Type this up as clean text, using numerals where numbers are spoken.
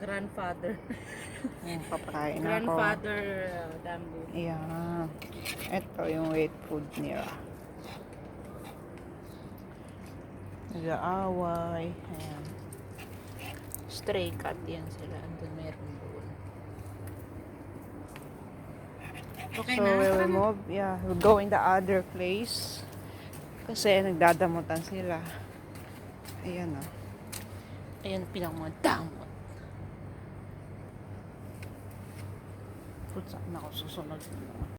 grandfather. Yung papakain ako. Grandfather Dambo. Ayan. Ito yung wet food nila. Nag-aaway. Ayan. Stray cat yan sila. Andun meron doon. Okay So, na? we'll move. Yeah, we'll go in the other place. Kasi nagdadamutan sila. Ayan o. Ayan pinakamadamot. Kung saan ako susunod.